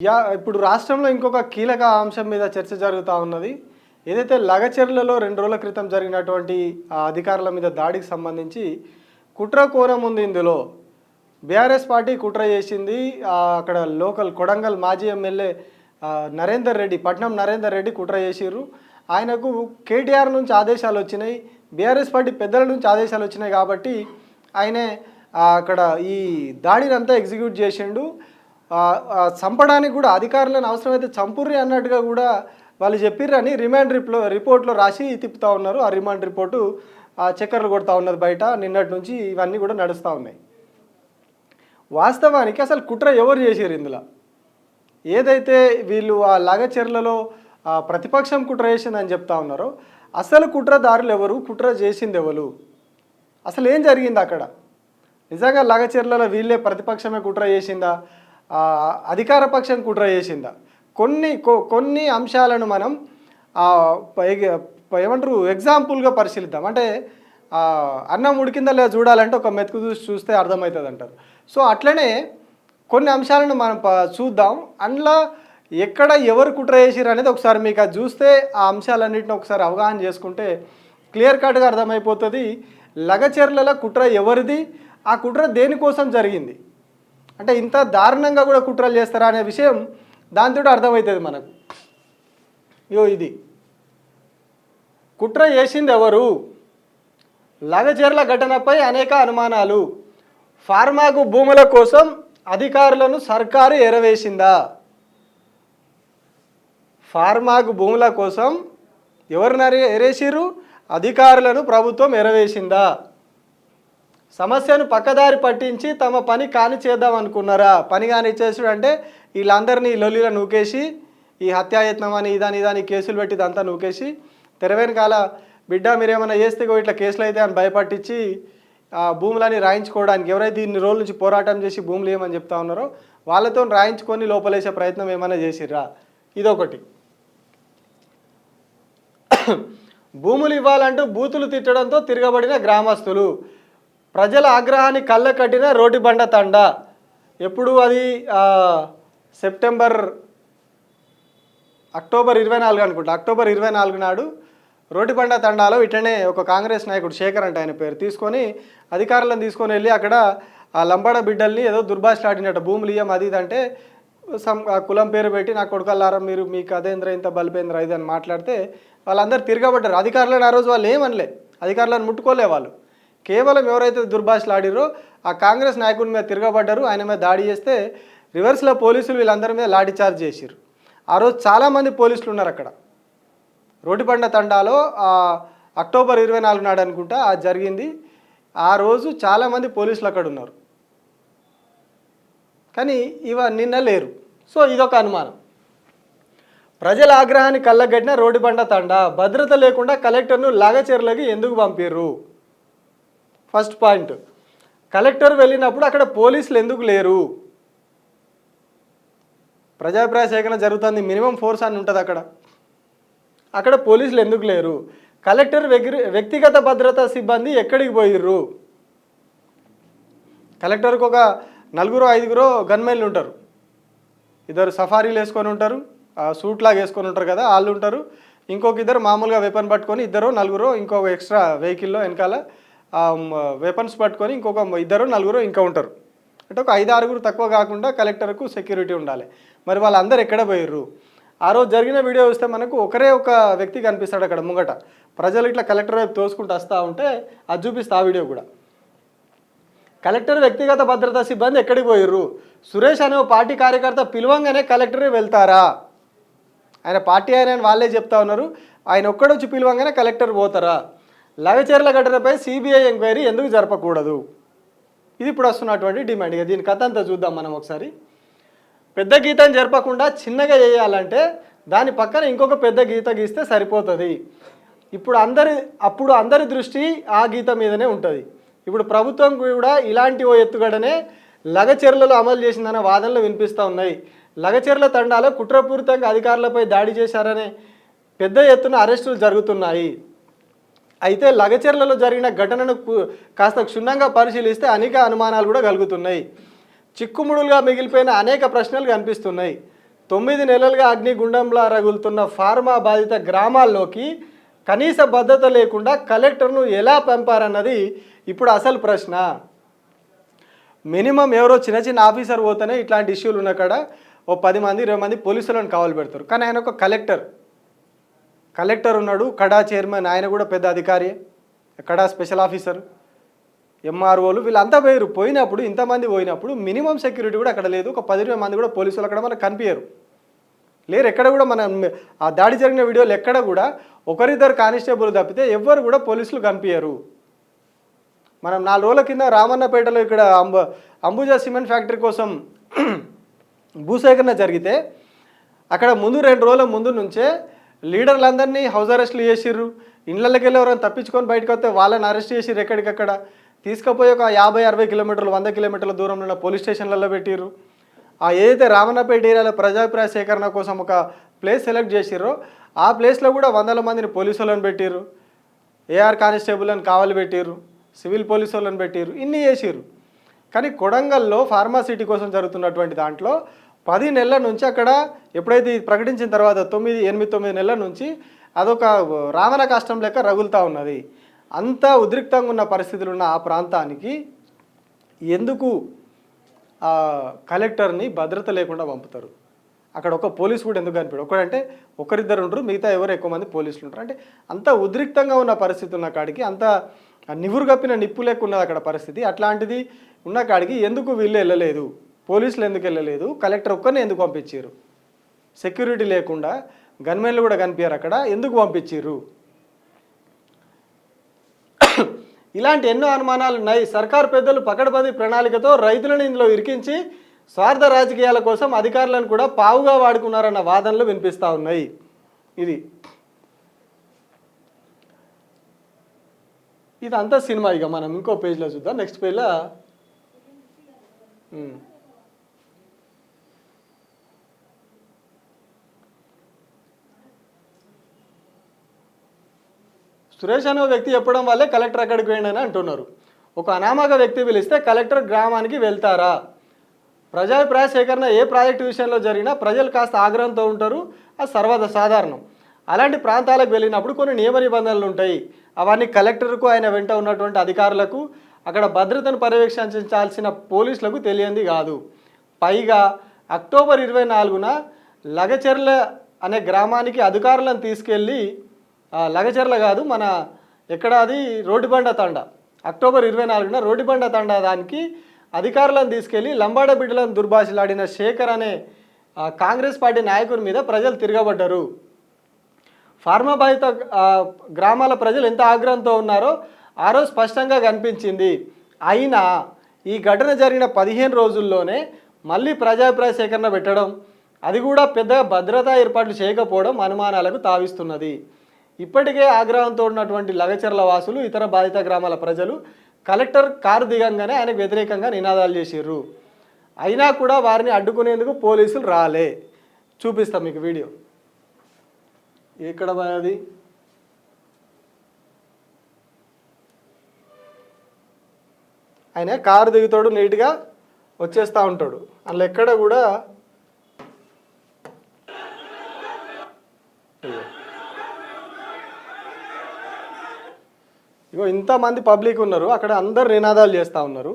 ఇప్పుడు రాష్ట్రంలో ఇంకొక కీలక అంశం మీద చర్చ జరుగుతూ ఉన్నది. ఏదైతే లగచర్లలో 2 రోజుల క్రితం జరిగినటువంటి అధికారుల మీద దాడికి సంబంధించి కుట్ర కోణం ఉంది ఇందులో. బీఆర్ఎస్ పార్టీ కుట్ర చేసింది. అక్కడ లోకల్ కొడంగల్ మాజీ ఎమ్మెల్యే నరేందర్ రెడ్డి, పట్నం నరేందర్ రెడ్డి కుట్ర చేసిర్రు. ఆయనకు కేటీఆర్ నుంచి ఆదేశాలు వచ్చినాయి, బీఆర్ఎస్ పార్టీ పెద్దల నుంచి ఆదేశాలు వచ్చినాయి కాబట్టి ఆయనే అక్కడ ఈ దాడిని అంతా ఎగ్జిక్యూట్ చేసిండు. చంపడానికి కూడా అధికారులను అవసరమైతే చంపుర్రి అన్నట్టుగా కూడా వాళ్ళు చెప్పిర్రని రిమాండ్ రిపోర్ట్లో రాసి తిప్పుతూ ఉన్నారు. ఆ రిమాండ్ రిపోర్టు చక్కర్లు కొడుతూ ఉన్నది బయట. నిన్నటి నుంచి ఇవన్నీ కూడా నడుస్తూ ఉన్నాయి. వాస్తవానికి అసలు కుట్ర ఎవరు చేశారు ఇందులో? ఏదైతే వీళ్ళు ఆ లగచర్లలో ప్రతిపక్షం కుట్ర చేసిందని చెప్తా ఉన్నారో, అసలు కుట్రదారులు ఎవరు, కుట్ర చేసింది ఎవరు, అసలు ఏం జరిగింది అక్కడ? నిజంగా లగచర్లలో వీళ్ళే ప్రతిపక్షమే కుట్ర చేసిందా, అధికార పక్షం కుట్ర చేసిందా? కొన్ని అంశాలను మనం ఏమంటారు ఎగ్జాంపుల్గా పరిశీలిద్దాం. అంటే అన్నం ఉడికిందా లేదా చూడాలంటే ఒక మెతుకు చూస్తే అర్థమవుతుంది అంటారు. సో అట్లనే కొన్ని అంశాలను మనం చూద్దాం. అందులో ఎక్కడ ఎవరు కుట్ర చేసిరు అనేది ఒకసారి మీకు అది చూస్తే ఆ అంశాలన్నింటిని ఒకసారి అవగాహన చేసుకుంటే క్లియర్ కట్గా అర్థమైపోతుంది. లగచర్ల కుట్ర ఎవరిది, ఆ కుట్ర దేనికోసం జరిగింది, అంటే ఇంత దారుణంగా కూడా కుట్రలు చేస్తారా అనే విషయం దాంతో అర్థమవుతుంది మనకు. ఇది కుట్ర చేసింది ఎవరు? లగచర్ల ఘటనపై అనేక అనుమానాలు. ఫార్మాకు భూముల కోసం అధికారులను సర్కారు ఎరవేసిందా? ఫార్మాకు భూముల కోసం ఎవరిని ఎరేసిరు? అధికారులను ప్రభుత్వం ఎరవేసిందా? సమస్యను పక్కదారి పట్టించి తమ పని కాని చేద్దాం అనుకున్నారా? పని కాని చేసుడు అంటే వీళ్ళందరినీ లొల్లిలో నూకేసి, ఈ హత్యాయత్నం అని ఇదాని కేసులు పెట్టి ఇదంతా నూకేసి, తెరవేనకాల బిడ్డ మీరేమైనా చేస్తే ఇట్లా కేసులు అయితే అని భయపట్టించి భూములని రాయించుకోవడానికి, ఎవరైతే ఇన్ని రోజుల నుంచి పోరాటం చేసి భూములు ఏమని చెప్తా ఉన్నారో వాళ్ళతో రాయించుకొని లోపలేసే ప్రయత్నం ఏమైనా చేసిర్రా? ఇదొకటి. భూములు ఇవ్వాలంటూ బూతులు తిట్టడంతో తిరగబడిన గ్రామస్తులు. ప్రజల ఆగ్రహాన్ని కళ్ళకట్టిన రోటిబండ తండా. ఎప్పుడు అది అక్టోబర్ 24 అనుకుంటా. అక్టోబర్ 24 నాడు రోటిబండ తండాలో ఇట్లనే ఒక కాంగ్రెస్ నాయకుడు శేఖర్ అంటే ఆయన పేరు తీసుకొని అధికారులను తీసుకొని వెళ్ళి అక్కడ ఆ లంబాడ బిడ్డల్ని ఏదో దుర్భాషలాడినట్టు భూములు ఇయ్యం అది ఇదంటే కులం పేరు పెట్టి నా కొడుకల్లారా మీరు మీకు అదేంద్ర ఇంత బలిపేంద్ర ఇది అని మాట్లాడితే వాళ్ళందరూ తిరగబడ్డారు. అధికారులను ఆ రోజు వాళ్ళు ఏమనలే, అధికారులను ముట్టుకోలే వాళ్ళు. కేవలం ఎవరైతే దుర్భాషలాడిరో ఆ కాంగ్రెస్ నాయకుడి మీద తిరగబడ్డారు. ఆయన మీద దాడి చేస్తే రివర్స్లో పోలీసులు వీళ్ళందరి మీద లాఠీ చార్జ్ చేసిరు. ఆ రోజు చాలామంది పోలీసులు ఉన్నారు అక్కడ. రోటిబండ తండాలో అక్టోబర్ 24 నాడు అనుకుంటా అది జరిగింది. ఆ రోజు చాలామంది పోలీసులు అక్కడ ఉన్నారు, కానీ నిన్న లేరు. సో ఇదొక అనుమానం. ప్రజల ఆగ్రహాన్ని కళ్ళగట్టిన రోటిబండ తండా. భద్రత లేకుండా కలెక్టర్ను లగచర్లకి ఎందుకు పంపిర్రు? First point. కలెక్టర్ వెళ్ళినప్పుడు అక్కడ పోలీసులు ఎందుకు లేరు? ప్రజాభిప్రాయ సేకరణ జరుగుతుంది, మినిమం ఫోర్స్ అని ఉంటుంది అక్కడ పోలీసులు ఎందుకు లేరు? కలెక్టర్ వ్యక్తిగత భద్రతా సిబ్బంది ఎక్కడికి పోయిర్రు? కలెక్టర్కి ఒక 4-5 గన్మెన్లు ఉంటారు. ఇద్దరు సఫారీలు వేసుకొని ఉంటారు, సూట్ లాగా వేసుకొని ఉంటారు కదా, వాళ్ళు ఉంటారు. ఇంకొక ఇద్దరు మామూలుగా వెపన్ పట్టుకొని, 2-4 ఇంకొక ఎక్స్ట్రా వెహికల్లో వెనకాల వెపన్స్ పట్టుకొని ఇంకొక 2-4 ఇంకా ఉంటారు. అంటే ఒక 5-6 తక్కువ కాకుండా కలెక్టర్కు సెక్యూరిటీ ఉండాలి. మరి వాళ్ళందరూ ఎక్కడ పోయిర్రు? ఆ రోజు జరిగిన వీడియో చూస్తే మనకు ఒకరే ఒక వ్యక్తి కనిపిస్తాడు అక్కడ ముంగట. ప్రజలు ఇట్లా కలెక్టర్ వైపు తోసుకుంటూ వస్తూ ఉంటే అది చూపిస్తా ఆ వీడియో కూడా. కలెక్టర్ వ్యక్తిగత భద్రతా సిబ్బంది ఎక్కడికి పోయిర్రు? సురేష్ అనే పార్టీ కార్యకర్త పిలవంగానే కలెక్టరే వెళ్తారా? ఆయన పార్టీ ఆయన వాళ్ళే చెప్తా ఉన్నారు. ఆయన ఒక్కడొచ్చి పిలవంగానే కలెక్టర్ పోతారా? లగచర్ల ఘటనపై సిబిఐ ఎంక్వైరీ ఎందుకు జరపకూడదు? ఇది ఇప్పుడు వస్తున్నటువంటి డిమాండ్. ఇక దీని కథ అంతా చూద్దాం మనం ఒకసారి. పెద్ద గీతను జరపకుండా చిన్నగా చేయాలంటే దాని పక్కన ఇంకొక పెద్ద గీత గీస్తే సరిపోతుంది. అప్పుడు అందరి దృష్టి ఆ గీత మీదనే ఉంటుంది. ఇప్పుడు ప్రభుత్వం కూడా ఇలాంటి ఓ ఎత్తుగడనే లగచర్లలో అమలు చేసిందన్న వాదనలు వినిపిస్తూ ఉన్నాయి. లగచర్ల తండాలో కుట్రపూరితంగా అధికారులపై దాడి చేశారనే పెద్ద ఎత్తున అరెస్టులు జరుగుతున్నాయి. అయితే లగచర్లలో జరిగిన ఘటనను కాస్త క్షుణ్ణంగా పరిశీలిస్తే అనేక అనుమానాలు కూడా కలుగుతున్నాయి. చిక్కుముడులుగా మిగిలిపోయిన అనేక ప్రశ్నలు కనిపిస్తున్నాయి. 9 నెలలుగా అగ్నిగుండంలా రగులుతున్న ఫార్మా బాధిత గ్రామాల్లోకి కనీస భద్రత లేకుండా కలెక్టర్ను ఎలా పంపారన్నది ఇప్పుడు అసలు ప్రశ్న. మినిమం ఎవరో చిన్న చిన్న ఆఫీసర్ పోతేనే ఇట్లాంటి ఇష్యూలు ఉన్న కాడ ఓ 10 మంది 20 మంది పోలీసులను కావాలి పెడతారు. కానీ ఆయన ఒక కలెక్టర్ ఉన్నాడు, కడా చైర్మన్, ఆయన కూడా పెద్ద అధికారి, కడా స్పెషల్ ఆఫీసర్, ఎంఆర్ఓలు వీళ్ళంతా పోయినప్పుడు ఇంతమంది పోయినప్పుడు మినిమం సెక్యూరిటీ కూడా అక్కడ లేదు. ఒక 10-20 మంది కూడా పోలీసులు అక్కడ మనకు కనిపించరు, లేరు. ఎక్కడ కూడా మనం ఆ దాడి జరిగిన వీడియోలు ఎక్కడ కూడా ఒకరిద్దరు కానిస్టేబుల్ తప్పితే ఎవ్వరు కూడా పోలీసులు కనిపించరు. మనం 4 రోజుల కింద రామన్నపేటలో ఇక్కడ అంబుజా సిమెంట్ ఫ్యాక్టరీ కోసం భూసేకరణ జరిగితే అక్కడ ముందు 2 రోజుల ముందు నుంచే లీడర్లందరినీ హౌస్ అరెస్టులు చేసిర్రు. ఇళ్ళకి వెళ్ళి ఎవరైనా తప్పించుకొని బయటకు వస్తే వాళ్ళని అరెస్ట్ చేసిర్రు. ఎక్కడికక్కడ తీసుకుపోయి ఒక 50-60 కిలోమీటర్లు 100 కిలోమీటర్ల దూరంలో ఉన్న పోలీస్ స్టేషన్లలో పెట్టిర్రు. ఏదైతే రామన్నపేట ఏరియాలో ప్రజాభిప్రాయ సేకరణ కోసం ఒక ప్లేస్ సెలెక్ట్ చేసిర్రో ఆ ప్లేస్లో కూడా 100 మందిని పోలీసు వాళ్ళని పెట్టిర్రు, ఏఆర్ కానిస్టేబుల్ని కావాలి పెట్టిర్రు, సివిల్ పోలీసు వాళ్ళని పెట్టిర్రు, ఇన్ని చేసిర్రు. కానీ కొడంగల్లో ఫార్మాసిటీ కోసం జరుగుతున్నటువంటి దాంట్లో 10 నెలల నుంచి అక్కడ ఎప్పుడైతే ప్రకటించిన తర్వాత 9 నెలల నుంచి అదొక రావణ కష్టం లెక్క రగులుతూ ఉన్నది. అంత ఉద్రిక్తంగా ఉన్న పరిస్థితులు ఉన్న ఆ ప్రాంతానికి ఎందుకు కలెక్టర్ని భద్రత లేకుండా పంపుతారు? అక్కడ ఒక పోలీసు కూడా ఎందుకు కనిపించడు? ఒకడంటే ఒకరిద్దరు ఉంటారు, మిగతా ఎవరు ఎక్కువ మంది పోలీసులు ఉంటారు. అంటే అంత ఉద్రిక్తంగా ఉన్న పరిస్థితి ఉన్న కాడికి, అంత నివురు కప్పిన నిప్పు లెక్క ఉన్నది అక్కడ పరిస్థితి. అట్లాంటిది ఉన్న కాడికి ఎందుకు వీళ్ళు వెళ్ళలేదు? పోలీసులు ఎందుకు వెళ్ళలేదు? కలెక్టర్ ఒక్కరిని ఎందుకు పంపించారు? సెక్యూరిటీ లేకుండా గన్మెన్లు కూడా కనిపించారు అక్కడ, ఎందుకు పంపించారు? ఇలాంటి ఎన్నో అనుమానాలు ఉన్నాయి. సర్కారు పెద్దలు పకడ్బందీ ప్రణాళికతో రైతులను ఇందులో ఇరికించి స్వార్థ రాజకీయాల కోసం అధికారులను కూడా పావుగా వాడుకున్నారన్న వాదనలు వినిపిస్తూ ఉన్నాయి. ఇదంతా సినిమా. ఇక మనం ఇంకో పేజ్లో చూద్దాం. నెక్స్ట్ పేజ్లో సురేష్ అనే వ్యక్తి చెప్పడం వల్లే కలెక్టర్ అక్కడికి వెళ్ళండి అంటున్నారు. ఒక అనామక వ్యక్తి పిలిస్తే కలెక్టర్ గ్రామానికి వెళ్తారా? ప్రజాభిప్రాయ సేకరణ ఏ ప్రాజెక్టు విషయంలో జరిగినా ప్రజలు కాస్త ఆగ్రహంతో ఉంటారు, అది సర్వసాధారణం. అలాంటి ప్రాంతాలకు వెళ్ళినప్పుడు కొన్ని నియమ నిబంధనలు ఉంటాయి. అవన్నీ కలెక్టర్కు, ఆయన వెంట ఉన్నటువంటి అధికారులకు, అక్కడ భద్రతను పర్యవేక్షించాల్సిన పోలీసులకు తెలియంది కాదు. పైగా అక్టోబర్ 24న లగచెర్ల అనే గ్రామానికి అధికారులను తీసుకెళ్ళి, లగచెర్ల కాదు మన ఎక్కడ అది రోడ్డుబండ తండా, అక్టోబర్ 24న రోడ్డుబండ తండా దానికి అధికారులను తీసుకెళ్ళి లంబాడ బిడ్డలను దుర్భాషలాడిన శేఖర్ అనే కాంగ్రెస్ పార్టీ నాయకుని మీద ప్రజలు తిరగబడ్డారు. ఫార్మా బాధిత గ్రామాల ప్రజలు ఎంత ఆగ్రహంతో ఉన్నారో ఆ రోజు స్పష్టంగా కనిపించింది. అయినా ఈ ఘటన జరిగిన 15 రోజుల్లోనే మళ్ళీ ప్రజాభిప్రాయ సేకరణ పెట్టడం, అది కూడా పెద్దగా భద్రతా ఏర్పాట్లు చేయకపోవడం అనుమానాలకు తావిస్తున్నది. ఇప్పటికే ఆగ్రహంతో ఉన్నటువంటి లగచెర్ల వాసులు, ఇతర బాధిత గ్రామాల ప్రజలు కలెక్టర్ కారు దిగంగానే ఆయనకు వ్యతిరేకంగా నినాదాలు చేసిర్రు. అయినా కూడా వారిని అడ్డుకునేందుకు పోలీసులు రాలే. చూపిస్తాం మీకు వీడియో. ఎక్కడ అది ఆయన కారు దిగుతాడు, నీట్గా వచ్చేస్తూ ఉంటాడు. అందులో ఎక్కడ కూడా ఇగో ఇంతమంది పబ్లిక్ ఉన్నారు, అక్కడ అందరు నినాదాలు చేస్తూ ఉన్నారు,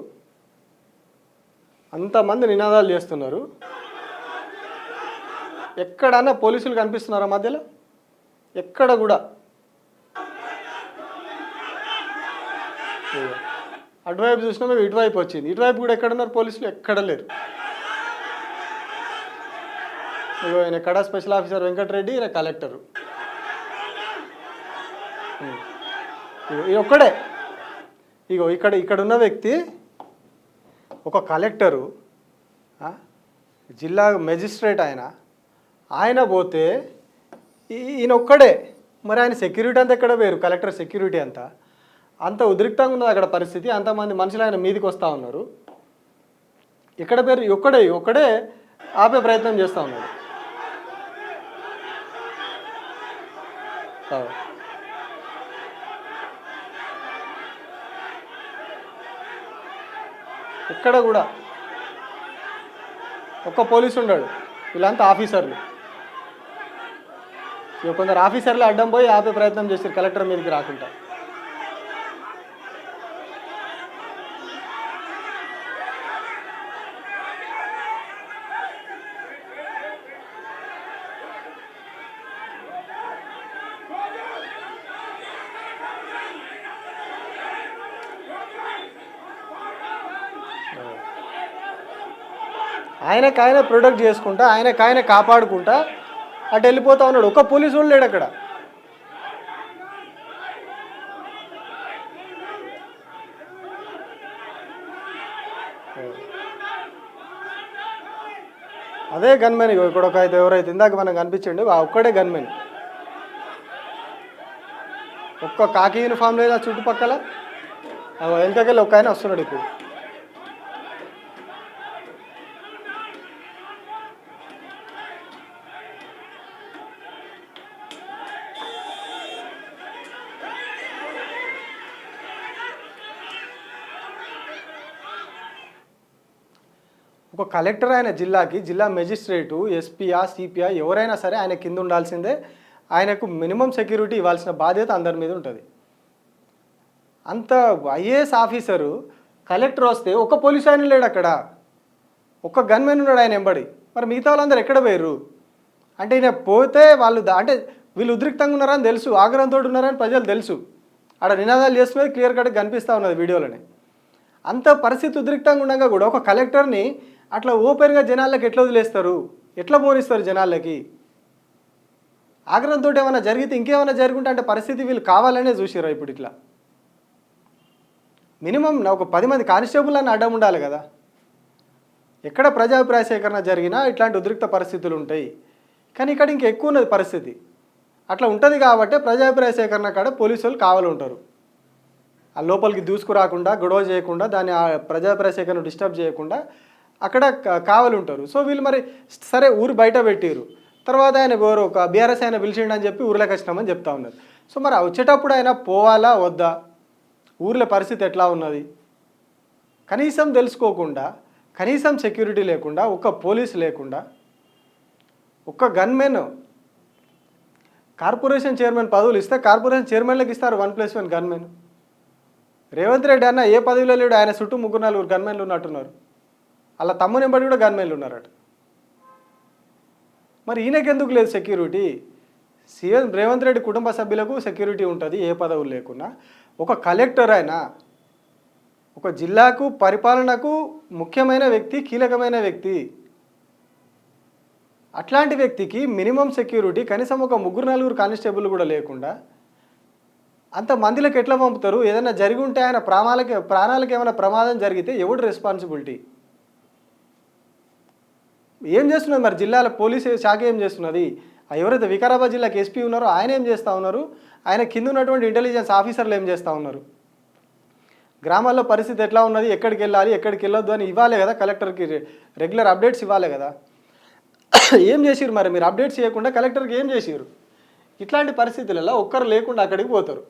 అంతమంది నినాదాలు చేస్తున్నారు. ఎక్కడన్నా పోలీసులు కనిపిస్తున్నారా మధ్యలో? ఎక్కడ కూడా. అటువైపు చూసినా మేము ఇటువైపు వచ్చింది, ఇటువైపు కూడా ఎక్కడున్నారు పోలీసులు? ఎక్కడ లేరు. ఇగో ఆయన కడా స్పెషల్ ఆఫీసర్ వెంకటరెడ్డి, ఈయన కలెక్టరు. ఒక్కడే. ఇగో ఇక్కడున్న వ్యక్తి ఒక కలెక్టరు, జిల్లా మెజిస్ట్రేట్ ఆయన పోతే ఈయన ఒక్కడే. మరి ఆయన సెక్యూరిటీ అంతా ఎక్కడ వేరు? కలెక్టర్ సెక్యూరిటీ అంత ఉద్రిక్తంగా ఉన్నది అక్కడ పరిస్థితి. అంతమంది మనుషులు ఆయన మీదికి వస్తూ ఉన్నారు. ఇక్కడ పేరు ఒక్కడే ఆపే ప్రయత్నం చేస్తూ ఉన్నాడు. ఇక్కడ కూడా ఒక్క పోలీసు ఉన్నాడు. వీళ్ళంతా ఆఫీసర్లు. ఇక కొందరు ఆఫీసర్లు అడ్డం పోయి ఆపే ప్రయత్నం చేశారు కలెక్టర్ మీదకి రాకుండా. ఆయనకాయన ప్రొటెక్ట్ చేసుకుంటా, ఆయనకాయన కాపాడుకుంటా అటు వెళ్ళిపోతా ఉన్నాడు. ఒక్క పోలీసు వాళ్ళు లేడు అక్కడ. అదే గన్మెన్. ఇక్కడ ఒక అయితే ఎవరైతే ఇందాక మనకు కనిపించండి ఆ ఒక్కడే గన్మెన్. ఒక్క కాకి యూనిఫామ్ లేదా చుట్టుపక్కల. వెనకకెళ్ళి ఒక ఆయన వస్తున్నాడు ఇప్పుడు. ఒక కలెక్టర్ ఆయన జిల్లాకి, జిల్లా మెజిస్ట్రేటు, ఎస్పీఆ, సిపిఆ ఎవరైనా సరే ఆయన కింద ఉండాల్సిందే. ఆయనకు మినిమం సెక్యూరిటీ ఇవ్వాల్సిన బాధ్యత అందరి మీద ఉంటుంది. అంత ఐఏఎస్ ఆఫీసరు కలెక్టర్ వస్తే ఒక పోలీసు ఆయన లేడు అక్కడ, ఒక్క గన్మెన్ ఉన్నాడు ఆయన ఎంబడి. మరి మిగతా వాళ్ళందరూ ఎక్కడ పోయారు అంటే ఈయన పోతే వాళ్ళు అంటే వీళ్ళు ఉద్రిక్తంగా ఉన్నారని తెలుసు, ఆగ్రహంతో ఉన్నారని ప్రజలు తెలుసు. ఆడ నినాదాలు చేస్తున్నది క్లియర్ కట్గా కనిపిస్తూ ఉన్నది వీడియోలోనే. అంత పరిస్థితి ఉద్రిక్తంగా ఉండగా కూడా ఒక కలెక్టర్ని అట్లా ఓపెన్గా జనాలకు ఎట్లా వదిలేస్తారు, ఎట్లా పోనిస్తారు జనాలకి? ఆగ్రహంతో ఏమైనా జరిగితే ఇంకేమైనా జరుగుంటే అంటే పరిస్థితి వీళ్ళు కావాలనే చూసిరా ఇప్పుడు ఇట్లా. మినిమం ఒక 10 మంది కానిస్టేబుల్ అని అడ్డం ఉండాలి కదా. ఎక్కడ ప్రజాభిప్రాయ సేకరణ జరిగినా ఇట్లాంటి ఉద్రిక్త పరిస్థితులు ఉంటాయి. కానీ ఇక్కడ ఇంకా ఎక్కువ ఉన్నది పరిస్థితి. అట్లా ఉంటుంది కాబట్టి ప్రజాభిప్రాయ సేకరణ కాడ పోలీసు వాళ్ళు కావాలి ఉంటారు. ఆ లోపలికి దూసుకురాకుండా, గొడవ చేయకుండా, దాన్ని ఆ ప్రజాభిప్రాయ సేకరణ డిస్టర్బ్ చేయకుండా అక్కడ కావాలి ఉంటారు. సో వీళ్ళు మరి సరే ఊరు బయట పెట్టారు, తర్వాత ఆయన ఒక బీఆర్ఎస్ ఆయన పిలిచిండు అని చెప్పి ఊర్లోకి వచ్చినామని చెప్తా ఉన్నారు. సో మరి వచ్చేటప్పుడు ఆయన పోవాలా వద్దా, ఊర్లో పరిస్థితి ఎట్లా ఉన్నది కనీసం తెలుసుకోకుండా, కనీసం సెక్యూరిటీ లేకుండా, ఒక్క పోలీసు లేకుండా, ఒక్క గన్మెన్. కార్పొరేషన్ చైర్మన్ పదవులు ఇస్తే కార్పొరేషన్ చైర్మన్లకు ఇస్తారు 1+1 గన్మెన్. రేవంత్ రెడ్డి అన్న ఏ పదవిలో లేడు, ఆయన చుట్టూ 3-4 గన్మెన్లు ఉన్నట్టున్నారు. అలా తమ్ముని బట్టి కూడా గన్మెన్లు ఉన్నారట. మరి ఈయనకెందుకు లేదు సెక్యూరిటీ? సీఎం రేవంత్ రెడ్డి కుటుంబ సభ్యులకు సెక్యూరిటీ ఉంటుంది ఏ పదవులు లేకున్నా. ఒక కలెక్టర్ అయినా ఒక జిల్లాకు పరిపాలనకు ముఖ్యమైన వ్యక్తి, కీలకమైన వ్యక్తి. అట్లాంటి వ్యక్తికి మినిమం సెక్యూరిటీ కనీసం ఒక 3-4 కానిస్టేబుల్ కూడా లేకుండా అంత మందిలకు ఎట్లా పంపుతారు? ఏదైనా జరిగి ఉంటే ఆయన ప్రాణాలకు ఏమైనా ప్రమాదం జరిగితే ఎవడు రెస్పాన్సిబిలిటీ? ఏం చేస్తున్నది మరి జిల్లాల పోలీసు శాఖ ఏం చేస్తున్నది? ఎవరైతే వికారాబాద్ జిల్లాకి ఎస్పీ ఉన్నారో ఆయన ఏం చేస్తూ ఉన్నారు? ఆయన కింద ఉన్నటువంటి ఇంటెలిజెన్స్ ఆఫీసర్లు ఏం చేస్తూ ఉన్నారు? గ్రామాల్లో పరిస్థితి ఎట్లా ఉన్నది, ఎక్కడికి వెళ్ళాలి, ఎక్కడికి వెళ్ళొద్దు అని ఇవ్వాలి కదా, కలెక్టర్కి రెగ్యులర్ అప్డేట్స్ ఇవ్వాలి కదా. ఏం చేసిరు మరి? మీరు అప్డేట్స్ చేయకుండా కలెక్టర్కి ఏం చేసిరు? ఇట్లాంటి పరిస్థితులలో ఒక్కరు లేకుండా అక్కడికి పోతారు.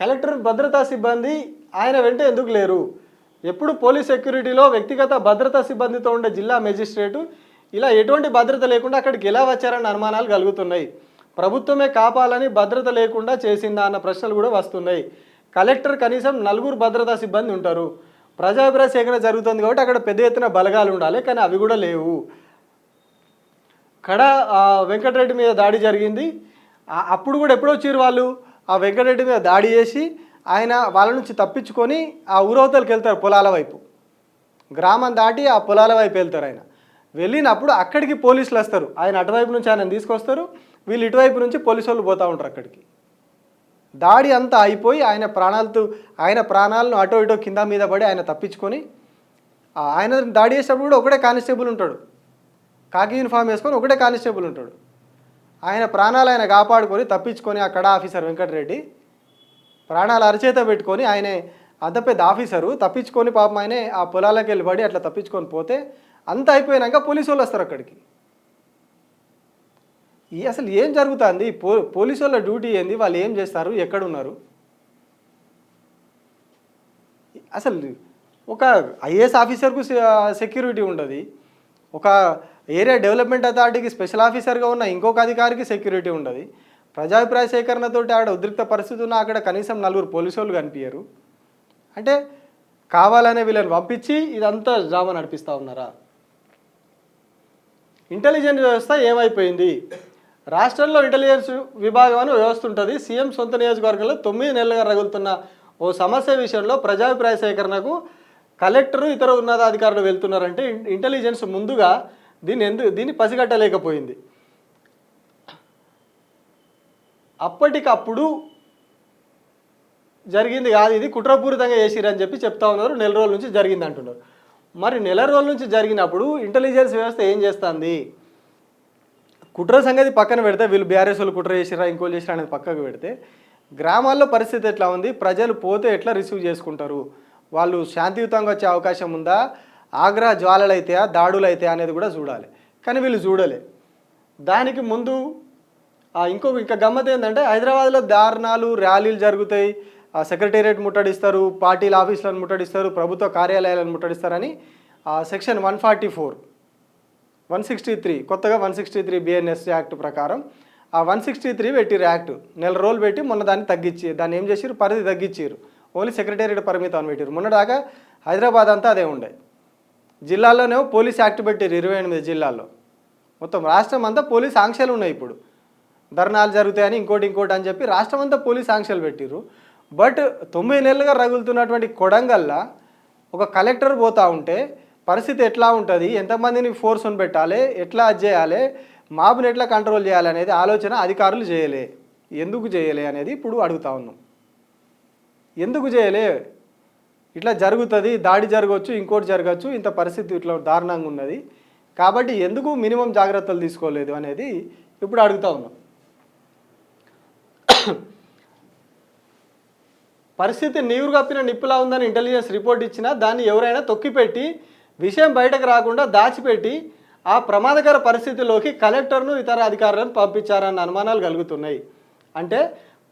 కలెక్టర్ భద్రతా సిబ్బంది ఆయన వెంట ఎందుకు లేరు? ఎప్పుడు పోలీస్ సెక్యూరిటీలో వ్యక్తిగత భద్రతా సిబ్బందితో ఉండే జిల్లా మెజిస్ట్రేటు ఇలా ఎటువంటి భద్రత లేకుండా అక్కడికి ఎలా వచ్చారన్న అనుమానాలు కలుగుతున్నాయి. ప్రభుత్వమే కాపాలని భద్రత లేకుండా చేసిందా అన్న ప్రశ్నలు కూడా వస్తున్నాయి. కలెక్టర్ కనీసం 4 భద్రతా సిబ్బంది ఉంటారు. ప్రజాభిప్రాయ సేకరణ జరుగుతుంది కాబట్టి అక్కడ పెద్ద ఎత్తున బలగాలు ఉండాలి, కానీ అవి కూడా లేవు. కడ వెంకటరెడ్డి మీద దాడి జరిగింది. అప్పుడు కూడా ఎప్పుడో వచ్చారు వాళ్ళు, ఆ వెంకటరెడ్డి మీద దాడి చేసి ఆయన వాళ్ళ నుంచి తప్పించుకొని ఆ ఊరవతలకి వెళ్తారు, పొలాల వైపు. గ్రామం దాటి ఆ పొలాల వైపు వెళ్తారు. ఆయన వెళ్ళినప్పుడు అక్కడికి పోలీసులు వస్తారు. ఆయన అటువైపు నుంచి ఆయన తీసుకొస్తారు, వీళ్ళు ఇటువైపు నుంచి పోలీసు వాళ్ళు పోతూ ఉంటారు అక్కడికి. దాడి అంతా అయిపోయి ఆయన ప్రాణాలను అటో ఇటో కింద మీద పడి ఆయన తప్పించుకొని, ఆయన దాడి చేసేటప్పుడు కూడా ఒకటే కానిస్టేబుల్ ఉంటాడు, కాకి యూనిఫామ్ వేసుకొని ఒకటే కానిస్టేబుల్ ఉంటాడు. ఆయన ప్రాణాలు ఆయన కాపాడుకొని తప్పించుకొని అక్కడ ఆఫీసర్ వెంకటరెడ్డి ప్రాణాలు అరచేత పెట్టుకొని ఆయనే అంత పెద్ద ఆఫీసరు తప్పించుకొని పాపం ఆయనే ఆ పొలాలకు వెళ్ళి పడి అట్లా తప్పించుకొని పోతే అంత అయిపోయినాక పోలీసు వాళ్ళు వస్తారు అక్కడికి. అసలు ఏం జరుగుతుంది? పోలీసు వాళ్ళ డ్యూటీ ఏంది? వాళ్ళు ఏం చేస్తారు? ఎక్కడున్నారు? అసలు ఒక ఐఏఎస్ ఆఫీసర్కు సెక్యూరిటీ ఉండదు, ఒక ఏరియా డెవలప్మెంట్ అథారిటీకి స్పెషల్ ఆఫీసర్గా ఉన్న ఇంకొక అధికారికి సెక్యూరిటీ ఉండదు. ప్రజాభిప్రాయ సేకరణతోటి ఆడ ఉద్రిక్త పరిస్థితి ఉన్న అక్కడ కనీసం 4 పోలీసు వాళ్ళు కనిపించరు. అంటే కావాలనే వీళ్ళని పంపించి ఇదంతా డ్రామా నడిపిస్తూ ఉన్నారా? ఇంటెలిజెన్స్ వ్యవస్థ ఏమైపోయింది? రాష్ట్రంలో ఇంటెలిజెన్స్ విభాగం అని వ్యవస్థ ఉంటుంది. సీఎం సొంత నియోజకవర్గంలో 9 నెలలుగా రగులుతున్న ఓ సమస్య విషయంలో ప్రజాభిప్రాయ సేకరణకు కలెక్టరు ఇతర ఉన్నతాధికారులు వెళ్తున్నారంటే ఇంటెలిజెన్స్ ముందుగా దీన్ని పసిగట్టలేకపోయింది. అప్పటికప్పుడు జరిగింది కాదు, ఇది కుట్రపూరితంగా చేసిరని చెప్పి చెప్తా ఉన్నారు. నెల రోజుల నుంచి జరిగింది అంటున్నారు. మరి నెల రోజుల నుంచి జరిగినప్పుడు ఇంటెలిజెన్స్ వ్యవస్థ ఏం చేస్తుంది? కుట్ర సంగతి పక్కన పెడితే, వీళ్ళు బీఆర్ఎస్ వాళ్ళు కుట్ర చేసిరా ఇంకోళ్ళు చేసిరా అనేది పక్కకు పెడితే, గ్రామాల్లో పరిస్థితి ఎట్లా ఉంది? ప్రజలు పోతే ఎట్లా రిసీవ్ చేసుకుంటారు? వాళ్ళు శాంతియుతంగా వచ్చే అవకాశం ఉందా? ఆగ్రహ జ్వాలలు అయితాయా, దాడులు అయితాయా అనేది కూడా చూడాలి. కానీ వీళ్ళు చూడలే. దానికి ముందు ఇంకా గమ్మత్ ఏంటంటే, హైదరాబాద్లో దారుణాలు ర్యాలీలు జరుగుతాయి, సెక్రటేరియట్ ముట్టడిస్తారు, పార్టీల ఆఫీసులను ముట్టడిస్తారు, ప్రభుత్వ కార్యాలయాలను ముట్టడిస్తారని సెక్షన్ 144, 163 కొత్తగా 163 BNS యాక్ట్ ప్రకారం ఆ 163 పెట్టిరు యాక్ట్. నెల రోజులు పెట్టి మొన్న దాన్ని ఏం చేసిరు? పరిధి తగ్గించారు. ఓన్లీ సెక్రటేరియట్ పరిమితం అని పెట్టారు. మొన్నదాకా హైదరాబాద్ అంతా అదే ఉండే. జిల్లాల్లోనేమో పోలీస్ యాక్ట్ పెట్టారు 28 జిల్లాల్లో. మొత్తం రాష్ట్రం అంతా పోలీస్ ఆంక్షలు ఉన్నాయి. ఇప్పుడు ధర్నాలు జరుగుతాయని ఇంకోటి అని చెప్పి రాష్ట్రం అంతా పోలీస్ ఆంక్షలు పెట్టిరు. బట్ 9 నెలలుగా రగులుతున్నటువంటి కొడంగల్లా ఒక కలెక్టర్ పోతూ ఉంటే పరిస్థితి ఎట్లా ఉంటుంది? ఎంతమందిని ఫోర్స్ని పెట్టాలి, ఎట్లా చేయాలి, మాబుని ఎట్లా కంట్రోల్ చేయాలి అనేది ఆలోచన అధికారులు చేయలే. ఎందుకు చేయలే అనేది ఇప్పుడు అడుగుతా ఉన్నాం. ఎందుకు చేయలే? ఇట్లా జరుగుతుంది, దాడి జరగవచ్చు, ఇంకోటి జరగచ్చు, ఇంత పరిస్థితి ఇట్లా దారుణంగా ఉన్నది కాబట్టి ఎందుకు మినిమం జాగ్రత్తలు తీసుకోలేదు అనేది ఇప్పుడు అడుగుతా ఉన్నాం. పరిస్థితి నీరు కప్పిన నిప్పులా ఉందని ఇంటెలిజెన్స్ రిపోర్ట్ ఇచ్చినా దాన్ని ఎవరైనా తొక్కిపెట్టి విషయం బయటకు రాకుండా దాచిపెట్టి ఆ ప్రమాదకర పరిస్థితిలోకి కలెక్టర్ను ఇతర అధికారులను పంపించారన్న అనుమానాలు కలుగుతున్నాయి. అంటే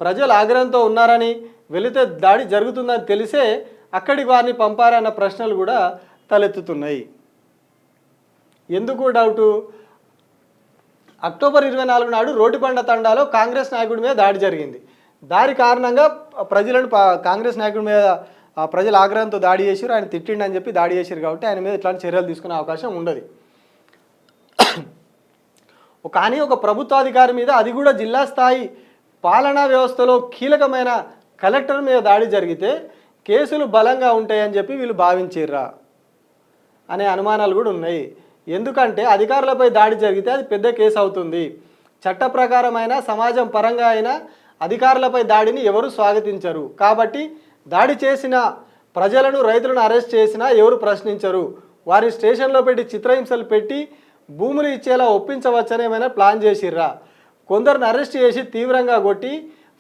ప్రజలు ఆగ్రహంతో ఉన్నారని, వెళితే దాడి జరుగుతుందని తెలిసే అక్కడికి వారిని పంపారన్న ప్రశ్నలు కూడా తలెత్తుతున్నాయి. ఎందుకు డౌటు? అక్టోబర్ 24 నాడు రోటిబండ తండాలో కాంగ్రెస్ నాయకుడి మీద దాడి జరిగింది. దాడి కారణంగా ప్రజలను కాంగ్రెస్ నాయకుడి మీద ప్రజల ఆగ్రహంతో దాడి చేసిరు. ఆయన తిట్టిండని చెప్పి దాడి చేసిరు కాబట్టి ఆయన మీద ఇట్లాంటి చర్యలు తీసుకునే అవకాశం ఉండదు. కానీ ఒక ప్రభుత్వాధికారి మీద, అది కూడా జిల్లా స్థాయి పాలనా వ్యవస్థలో కీలకమైన కలెక్టర్ మీద దాడి జరిగితే కేసులు బలంగా ఉంటాయని చెప్పి వీళ్ళు భావించిర్రా అనే అనుమానాలు కూడా ఉన్నాయి. ఎందుకంటే అధికారులపై దాడి జరిగితే అది పెద్ద కేసు అవుతుంది. చట్ట ప్రకారమైన సమాజం పరంగా అయినా అధికారులపై దాడిని ఎవరు స్వాగతించరు. కాబట్టి దాడి చేసిన ప్రజలను, రైతులను అరెస్ట్ చేసినా ఎవరు ప్రశ్నించరు. వారి స్టేషన్లో పెట్టి చిత్రహింసలు పెట్టి భూములు ఇచ్చేలా ఒప్పించవచ్చని ఏమైనా ప్లాన్ చేసిర్రా? కొందరిని అరెస్ట్ చేసి తీవ్రంగా కొట్టి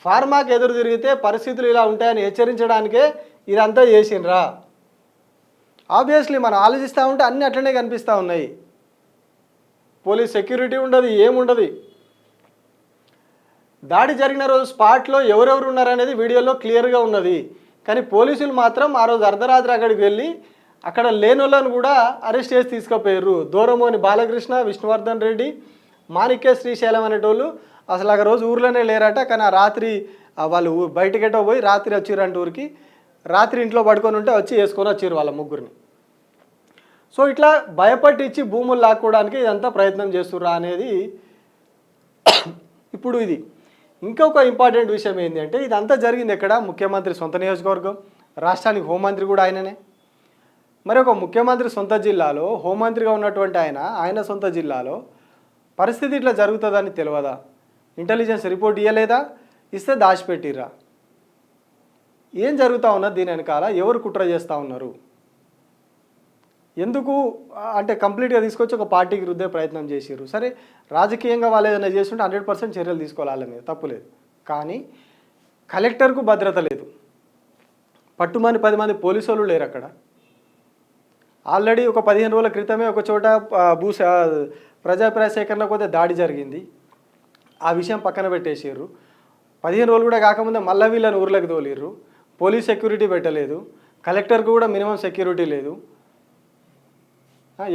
ఫార్మాకి ఎదురు తిరిగితే పరిస్థితులు ఇలా ఉంటాయని హెచ్చరించడానికే ఇదంతా చేసిండ్రా? ఆబ్వియస్లీ మనం ఆలోచిస్తూ ఉంటే అన్నీ అట్లనే కనిపిస్తూ ఉన్నాయి. పోలీస్ సెక్యూరిటీ ఉండదు, ఏముండదు. దాడి జరిగిన రోజు స్పాట్లో ఎవరెవరు ఉన్నారనేది వీడియోలో క్లియర్గా ఉన్నది. కానీ పోలీసులు మాత్రం ఆ రోజు అర్ధరాత్రి అక్కడికి వెళ్ళి అక్కడ లేనోళ్ళను కూడా అరెస్ట్ చేసి తీసుకుపోయారు. దూరమోని బాలకృష్ణ, విష్ణువర్ధన్ రెడ్డి, మాణిక్య శ్రీశైలం అనేటోళ్ళు అసలు ఆ రోజు ఊర్లోనే లేరట. కానీ ఆ రాత్రి వాళ్ళు బయటకెటో పోయి రాత్రి వచ్చిర్రంట ఊరికి. రాత్రి ఇంట్లో పడుకొని ఉంటే వచ్చి వేసుకొని వచ్చారు వాళ్ళ ముగ్గురిని. సో ఇట్లా భయపట్టించి భూములు లాక్కోవడానికి ఇదంతా ప్రయత్నం చేస్తుర్రా అనేది ఇప్పుడు ఇది. ఇంకొక ఇంపార్టెంట్ విషయం ఏంటి అంటే, ఇదంతా జరిగింది ఎక్కడ? ముఖ్యమంత్రి సొంత నియోజకవర్గం, రాష్ట్రానికి హోంమంత్రి కూడా ఆయననే. మరి ఒక ముఖ్యమంత్రి సొంత జిల్లాలో హోంమంత్రిగా ఉన్నటువంటి ఆయన సొంత జిల్లాలో పరిస్థితి ఇట్లా జరుగుతుందని తెలియదా? ఇంటెలిజెన్స్ రిపోర్ట్ ఇవ్వలేదా? ఇస్తే దాచిపెట్టిర్రా? ఏం జరుగుతూ ఉన్నది దీని వెనకాల? ఎవరు కుట్ర చేస్తూ ఉన్నారు? ఎందుకు అంటే కంప్లీట్గా తీసుకొచ్చి ఒక పార్టీకి రుద్దే ప్రయత్నం చేసిర్రు. సరే, రాజకీయంగా వాళ్ళు ఏదైనా చేస్తుంటే 100% చర్యలు తీసుకోవాలి, వాళ్ళ మీద తప్పులేదు. కానీ కలెక్టర్కు భద్రత లేదు, పట్టుమని 10 మంది పోలీసు వాళ్ళు లేరు అక్కడ. ఆల్రెడీ ఒక 15 రోజుల క్రితమే ఒక చోట ప్రజాభిప్రాయ సేకరణ పోతే దాడి జరిగింది. ఆ విషయం పక్కన పెట్టేసారు. 15 రోజులు కూడా కాకముందే మళ్ళీ వీళ్ళని ఊర్లోకి తోలిర్రు. పోలీస్ సెక్యూరిటీ పెట్టలేదు. కలెక్టర్కి కూడా మినిమం సెక్యూరిటీ లేదు.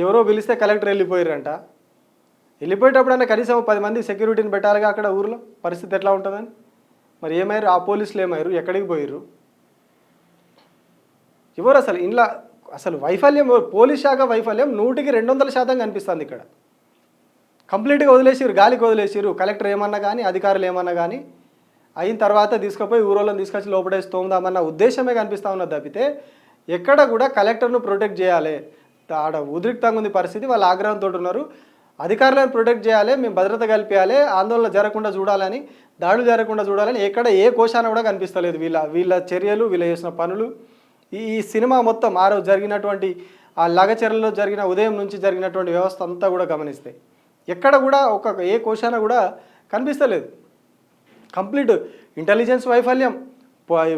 ఎవరో పిలిస్తే కలెక్టర్ వెళ్ళిపోయారంట. వెళ్ళిపోయేటప్పుడైనా కనీసం 10 మంది సెక్యూరిటీని పెట్టాలిగా అక్కడ ఊర్లో. పరిస్థితి ఎట్లా ఉంటుందని. మరి ఏమయ్యారు ఆ పోలీసులు, ఏమయ్యారు, ఎక్కడికి పోయారు? ఎవరు అసలు ఇంట్లో అసలు వైఫల్యం, పోలీస్ శాఖ వైఫల్యం 100కి 200% కనిపిస్తుంది ఇక్కడ. కంప్లీట్గా వదిలేసిరు, గాలికి వదిలేసిరు. కలెక్టర్ ఏమన్నా కానీ, అధికారులు ఏమన్నా కానీ అయిన తర్వాత తీసుకుపోయి ఊరోళ్ళని తీసుకొచ్చి లోపడేసి తోముదామన్న ఉద్దేశమే కనిపిస్తూ ఉన్నది తప్పితే ఎక్కడ కూడా కలెక్టర్ను ప్రొటెక్ట్ చేయాలి. ఆడ ఉద్రిక్తంగా ఉంది పరిస్థితి, వాళ్ళ ఆగ్రహంతో ఉన్నారు. అధికారులను ప్రొటెక్ట్ చేయాలి, మేము భద్రత కల్పించాలి, ఆందోళన జరగకుండా చూడాలని, దాడులు జరగకుండా చూడాలని ఎక్కడ ఏ కోశాన కూడా కనిపిస్తలేదు. వీళ్ళ చర్యలు, వీళ్ళు చేసిన పనులు, ఈ సినిమా మొత్తం ఆ రోజు జరిగినటువంటి ఆ లగచర్యలో జరిగిన ఉదయం నుంచి జరిగినటువంటి వ్యవస్థ అంతా కూడా గమనిస్తే ఎక్కడ కూడా ఏ కోశాన కూడా కనిపిస్తలేదు. కంప్లీట్ ఇంటెలిజెన్స్ వైఫల్యం,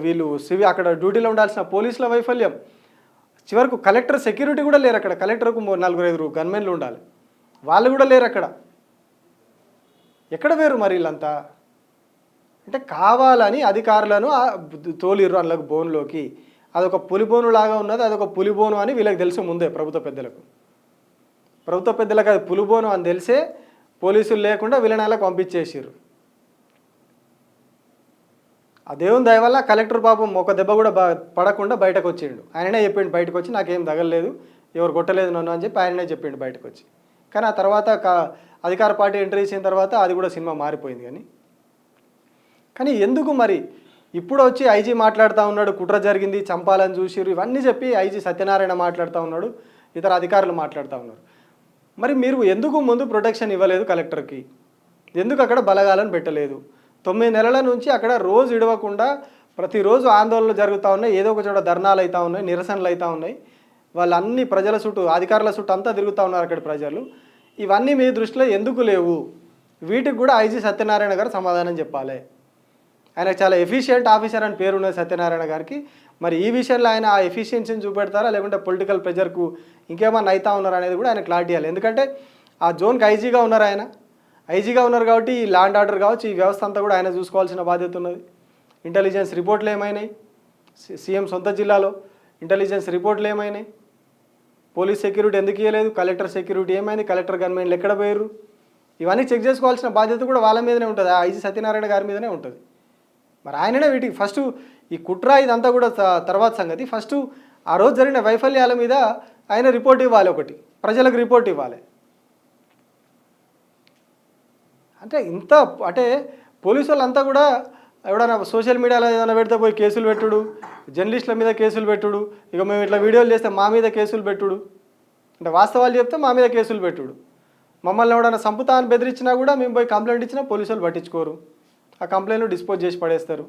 వీళ్ళు అక్కడ డ్యూటీలో ఉండాల్సిన పోలీసుల వైఫల్యం, చివరకు కలెక్టర్ సెక్యూరిటీ కూడా లేరు అక్కడ. కలెక్టర్కు 4-5 గన్మెన్లు ఉండాలి, వాళ్ళు కూడా లేరు అక్కడ. ఎక్కడ వేరు మరి వీళ్ళంతా? అంటే కావాలని అధికారులను తోలిర్రు అందులోకి బోన్లోకి. అదొక పులిబోను లాగా ఉన్నది, అదొక పులిబోను అని వీళ్ళకి తెలుసు ముందే. ప్రభుత్వ పెద్దలకు అది పులిబోను అని తెలిసే పోలీసులు లేకుండా వీళ్ళని అలా పంపించేసారు. ఆ దేవుని దయ వల్ల కలెక్టర్ పాపం ఒక దెబ్బ కూడా పడకుండా బయటకు వచ్చిండు. ఆయననే చెప్పిండు బయటకు వచ్చి, నాకేం తగలలేదు, ఎవరు కొట్టలేదు నన్ను అని చెప్పి ఆయననే చెప్పిండు బయటకు వచ్చి. కానీ ఆ తర్వాత అధికార పార్టీ ఎంట్రీ ఇచ్చిన తర్వాత అది కూడా సినిమా మారిపోయింది. కానీ ఎందుకు మరి ఇప్పుడు వచ్చి ఐజీ మాట్లాడుతూ ఉన్నాడు, కుట్ర జరిగింది, చంపాలని చూసిరు, ఇవన్నీ చెప్పి ఐజీ సత్యనారాయణ మాట్లాడుతూ ఉన్నాడు, ఇతర అధికారులు మాట్లాడుతూ ఉన్నారు. మరి మీరు ఎందుకు ముందు ప్రొటెక్షన్ ఇవ్వలేదు కలెక్టర్కి? ఎందుకు అక్కడ బలగాలను పెట్టలేదు? 9 నెలల నుంచి అక్కడ రోజు ఇడవకుండా ప్రతిరోజు ఆందోళనలు జరుగుతూ ఉన్నాయి, ఏదో ఒక చోట ధర్నాలు అవుతూ ఉన్నాయి, నిరసనలు అవుతూ ఉన్నాయి. వాళ్ళన్ని ప్రజల చుట్టూ, అధికారుల చుట్టూ అంతా తిరుగుతూ ఉన్నారు అక్కడ ప్రజలు. ఇవన్నీ మీ దృష్టిలో ఎందుకు లేవు? వీటికి కూడా ఐజీ సత్యనారాయణ గారు సమాధానం చెప్పాలి. ఆయన చాలా ఎఫిషియెంట్ ఆఫీసర్ అని పేరు ఉన్నది సత్యనారాయణ గారికి. మరి ఈ విషయంలో ఆయన ఆ ఎఫిషియన్సీని చూపెడతారా, లేకుంటే పొలిటికల్ ప్రెజర్కు ఇంకేమన్నా అవుతా ఉన్నారా అనేది కూడా ఆయన క్లారిటీ ఇవ్వాలి. ఎందుకంటే ఆ జోన్కి ఐజీగా ఉన్నారు, ఆయన ఐజీగా ఉన్నారు కాబట్టి ఈ ల్యాండ్ ఆర్డర్ కావచ్చు, ఈ వ్యవస్థ అంతా కూడా ఆయన చూసుకోవాల్సిన బాధ్యత ఉన్నది. ఇంటెలిజెన్స్ రిపోర్ట్లు ఏమైనాయి? సీఎం సొంత జిల్లాలో ఇంటెలిజెన్స్ రిపోర్ట్లు ఏమైనాయి? పోలీస్ సెక్యూరిటీ ఎందుకు ఇవ్వలేదు? కలెక్టర్ సెక్యూరిటీ ఏమైంది? కలెక్టర్ గన్మెన్లు ఎక్కడ పోయారు? ఇవన్నీ చెక్ చేసుకోవాల్సిన బాధ్యత కూడా వాళ్ళ మీదనే ఉంటుంది, ఐజీ సత్యనారాయణ గారి మీదనే ఉంటుంది. మరి ఆయననే వీటికి ఫస్ట్ ఈ కుట్ర ఇదంతా కూడా తర్వాత సంగతి. ఫస్ట్ ఆ రోజు జరిగిన వైఫల్యాల మీద ఆయన రిపోర్ట్ ఇవ్వాలి, ఒకటి ప్రజలకు రిపోర్ట్ ఇవ్వాలి. అంటే పోలీసు వాళ్ళంతా కూడా ఎవడన్నా సోషల్ మీడియాలో ఏదైనా పెడితే పోయి కేసులు పెట్టుడు, జర్నలిస్టుల మీద కేసులు పెట్టుడు, ఇక మేము ఇట్లా వీడియోలు చేస్తే మా మీద కేసులు పెట్టుడు, అంటే వాస్తవాలు చెప్తే మా మీద కేసులు పెట్టుడు, మమ్మల్ని ఎవడన్నా సంపుతా అని బెదిరించినా కూడా మేము పోయి కంప్లైంట్ ఇచ్చినా పోలీసు వాళ్ళు పట్టించుకోరు, ఆ కంప్లైంట్లు డిస్పోజ్ చేసి పడేస్తారు.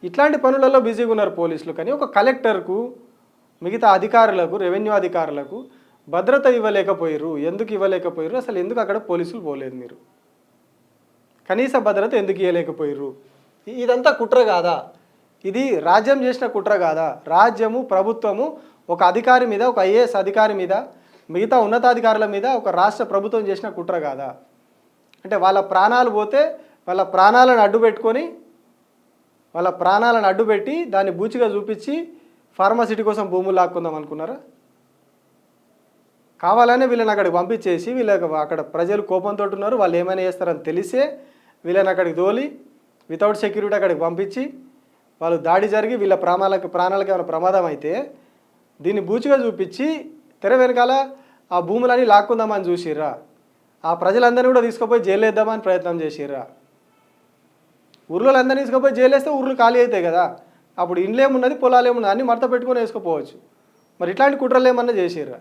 ఇట్లాంటి పనులలో బిజీగా ఉన్నారు పోలీసులు. కానీ ఒక కలెక్టర్కు, మిగతా అధికారులకు, రెవెన్యూ అధికారులకు భద్రత ఇవ్వలేకపోయారు. ఎందుకు ఇవ్వలేకపోయారు? అసలు ఎందుకు అక్కడ పోలీసులు పోలేదు? మీరు కనీస భద్రత ఎందుకు ఇవ్వలేకపోయారు? ఇదంతా కుట్ర కాదా? ఇది రాజ్యం చేసిన కుట్ర కాదా? రాజ్యము, ప్రభుత్వము ఒక అధికారి మీద, ఒక ఐఏఎస్ అధికారి మీద, మిగతా ఉన్నతాధికారుల మీద ఒక రాష్ట్ర ప్రభుత్వం చేసిన కుట్ర కాదా? అంటే వాళ్ళ ప్రాణాలు పోతే వాళ్ళ ప్రాణాలను అడ్డుపెట్టి దాన్ని బూచిగా చూపించి ఫార్మాసిటీ కోసం భూములు లాక్కుందాం అనుకున్నారా? కావాలనే వీళ్ళని అక్కడికి పంపించేసి వీళ్ళకి అక్కడ ప్రజలు కోపంతో ఉన్నారు, వాళ్ళు ఏమైనా చేస్తారని తెలిసే వీళ్ళని అక్కడికి తోలి వితౌట్ సెక్యూరిటీ అక్కడికి పంపించి వాళ్ళు దాడి జరిగి వీళ్ళ ప్రాణాలకు ఏమైనా ప్రమాదం అయితే దీన్ని బూచిగా చూపించి తెర వెనకాల ఆ భూములని లాక్కుందామని చూసిర్రా? ఆ ప్రజలందరినీ కూడా తీసుకుపోయి జైలు వేద్దామని ప్రయత్నం చేసిర్రా? ఊర్లో అందరినీ తీసుకుపోయి జైలు వేస్తే ఊర్లు ఖాళీ అవుతాయి కదా, అప్పుడు ఇండ్లు ఏమున్నది, పొలాలు ఏమున్నది, అన్నీ మడత పెట్టుకొని వేసుకోపోవచ్చు. మరి ఇట్లాంటి కుట్రలు ఏమన్నా చేసిర్రా?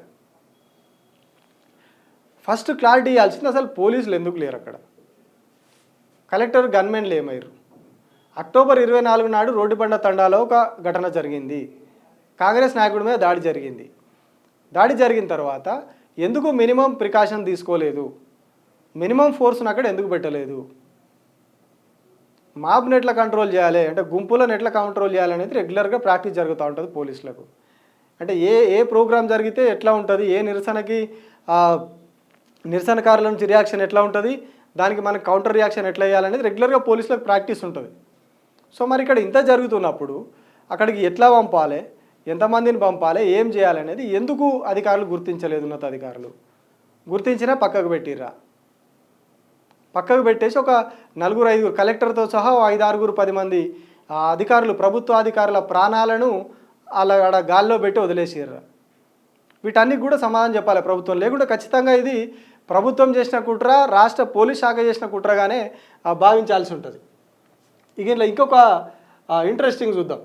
ఫస్ట్ క్లారిటీ ఇవ్వాల్సింది అసలు పోలీసులు ఎందుకు లేరు అక్కడ, కలెక్టర్ గన్మెన్లు ఏమయ్యారు? అక్టోబర్ 24 నాడు రోడ్డుబండ తండాలో ఒక ఘటన జరిగింది, కాంగ్రెస్ నాయకుడి మీద దాడి జరిగింది. దాడి జరిగిన తర్వాత ఎందుకు మినిమం ప్రికాషన్ తీసుకోలేదు? మినిమం ఫోర్స్ను అక్కడ ఎందుకు పెట్టలేదు? మాబ్ని ఎట్లా కంట్రోల్ చేయాలి, అంటే గుంపులను ఎట్లా కంట్రోల్ చేయాలనేది రెగ్యులర్గా ప్రాక్టీస్ జరుగుతూ ఉంటుంది పోలీసులకు. అంటే ఏ ప్రోగ్రామ్ జరిగితే ఎట్లా ఉంటుంది, ఏ నిరసనకారుల నుంచి రియాక్షన్ ఎట్లా ఉంటుంది, దానికి మనకు కౌంటర్ రియాక్షన్ ఎట్లా వేయాలనేది రెగ్యులర్గా పోలీసులకు ప్రాక్టీస్ ఉంటుంది. సో మరి ఇక్కడ ఇంత జరుగుతున్నప్పుడు అక్కడికి ఎట్లా పంపాలి, ఎంతమందిని పంపాలి, ఏం చేయాలి అనేది ఎందుకు అధికారులు గుర్తించలేదు? ఉన్నత అధికారులు గుర్తించినా పక్కకు పెట్టిర్రా? పక్కకు పెట్టేసి ఒక 4-5 కలెక్టర్తో సహా 5-6-10 మంది అధికారులు, ప్రభుత్వ అధికారుల ప్రాణాలను అలా గాల్లో పెట్టి వదిలేసిర్రా? వీటన్నిటి కూడా సమాధానం చెప్పాలి ప్రభుత్వం. లేకుంటే ఖచ్చితంగా ఇది ప్రభుత్వం చేసిన కుట్ర, రాష్ట్ర పోలీస్ శాఖ చేసిన కుట్రగానే భావించాల్సి ఉంటుంది. ఇక ఇంట్లో ఇంకొక ఇంట్రెస్టింగ్ చూద్దాం.